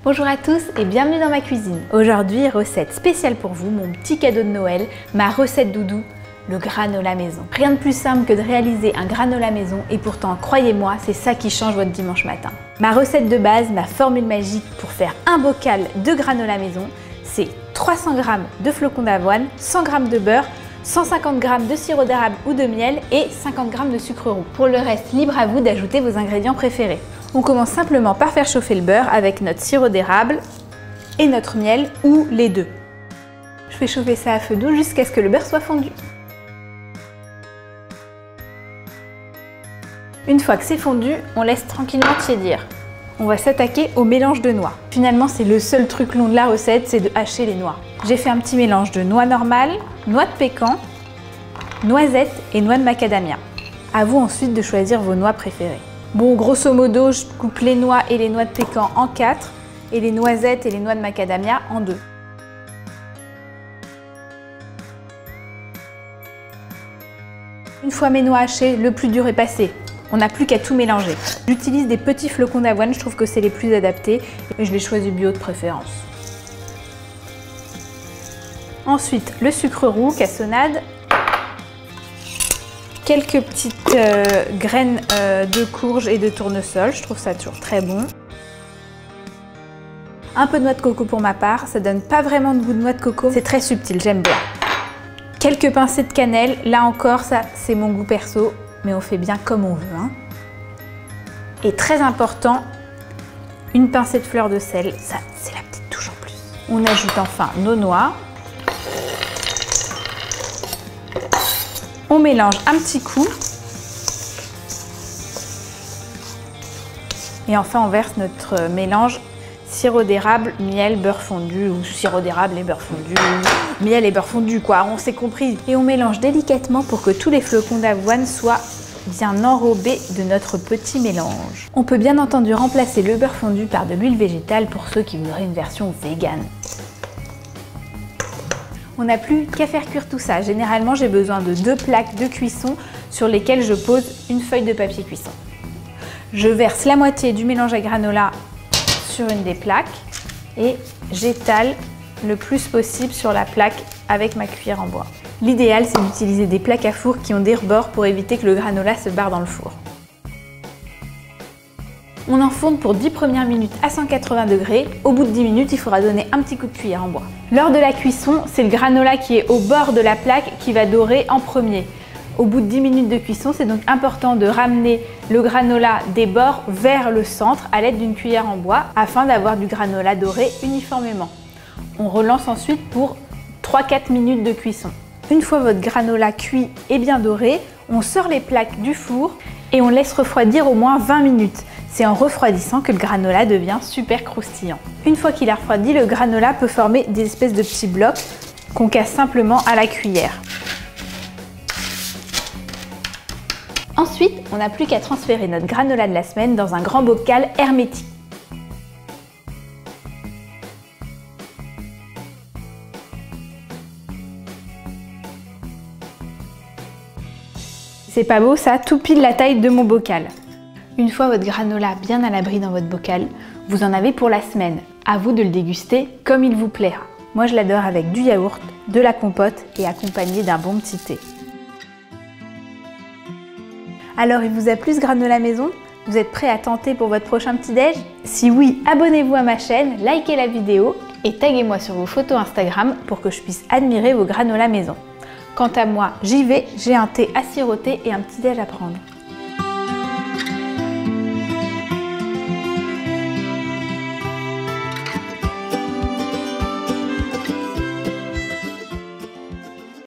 Bonjour à tous et bienvenue dans ma cuisine. Aujourd'hui, recette spéciale pour vous, mon petit cadeau de Noël, ma recette doudou, le granola maison. Rien de plus simple que de réaliser un granola maison et pourtant, croyez-moi, c'est ça qui change votre dimanche matin. Ma recette de base, ma formule magique pour faire un bocal de granola maison, c'est 300 g de flocons d'avoine, 100 g de beurre, 150 g de sirop d'érable ou de miel et 50 g de sucre roux. Pour le reste, libre à vous d'ajouter vos ingrédients préférés. On commence simplement par faire chauffer le beurre avec notre sirop d'érable et notre miel ou les deux. Je fais chauffer ça à feu doux jusqu'à ce que le beurre soit fondu. Une fois que c'est fondu, on laisse tranquillement tiédir. On va s'attaquer au mélange de noix. Finalement, c'est le seul truc long de la recette, c'est de hacher les noix. J'ai fait un petit mélange de noix normales, noix de pécan, noisettes et noix de macadamia. À vous ensuite de choisir vos noix préférées. Bon, grosso modo, je coupe les noix et les noix de pécan en 4 et les noisettes et les noix de macadamia en 2. Une fois mes noix hachées, le plus dur est passé. On n'a plus qu'à tout mélanger. J'utilise des petits flocons d'avoine, je trouve que c'est les plus adaptés et je les choisis bio de préférence. Ensuite, le sucre roux, cassonade. Quelques petites graines de courge et de tournesol, je trouve ça toujours très bon. Un peu de noix de coco pour ma part, ça donne pas vraiment de goût de noix de coco, c'est très subtil, j'aime bien. Quelques pincées de cannelle, là encore ça c'est mon goût perso, mais on fait bien comme on veut. Hein. Et très important, une pincée de fleur de sel, ça c'est la petite touche en plus. On ajoute enfin nos noix. On mélange un petit coup et enfin on verse notre mélange sirop d'érable, miel, beurre fondu ou sirop d'érable et beurre fondu, miel et beurre fondu quoi, on s'est compris. Et on mélange délicatement pour que tous les flocons d'avoine soient bien enrobés de notre petit mélange. On peut bien entendu remplacer le beurre fondu par de l'huile végétale pour ceux qui voudraient une version vegan. On n'a plus qu'à faire cuire tout ça. Généralement, j'ai besoin de 2 plaques de cuisson sur lesquelles je pose une feuille de papier cuisson. Je verse la moitié du mélange à granola sur une des plaques et j'étale le plus possible sur la plaque avec ma cuillère en bois. L'idéal, c'est d'utiliser des plaques à four qui ont des rebords pour éviter que le granola se barre dans le four. On enfourne pour 10 premières minutes à 180 degrés. Au bout de 10 minutes, il faudra donner un petit coup de cuillère en bois. Lors de la cuisson, c'est le granola qui est au bord de la plaque qui va dorer en premier. Au bout de 10 minutes de cuisson, c'est donc important de ramener le granola des bords vers le centre à l'aide d'une cuillère en bois afin d'avoir du granola doré uniformément. On relance ensuite pour 3-4 minutes de cuisson. Une fois votre granola cuit et bien doré, on sort les plaques du four et on laisse refroidir au moins 20 minutes. C'est en refroidissant que le granola devient super croustillant. Une fois qu'il a refroidi, le granola peut former des espèces de petits blocs qu'on casse simplement à la cuillère. Ensuite, on n'a plus qu'à transférer notre granola de la semaine dans un grand bocal hermétique. C'est pas beau ça, tout pile la taille de mon bocal. Une fois votre granola bien à l'abri dans votre bocal, vous en avez pour la semaine. À vous de le déguster comme il vous plaira. Moi je l'adore avec du yaourt, de la compote et accompagné d'un bon petit thé. Alors il vous a plu ce granola maison? Vous êtes prêt à tenter pour votre prochain petit-déj? Si oui, abonnez-vous à ma chaîne, likez la vidéo et taguez-moi sur vos photos Instagram pour que je puisse admirer vos granola maison. Quant à moi, j'y vais, j'ai un thé à siroter et un petit-déj à prendre.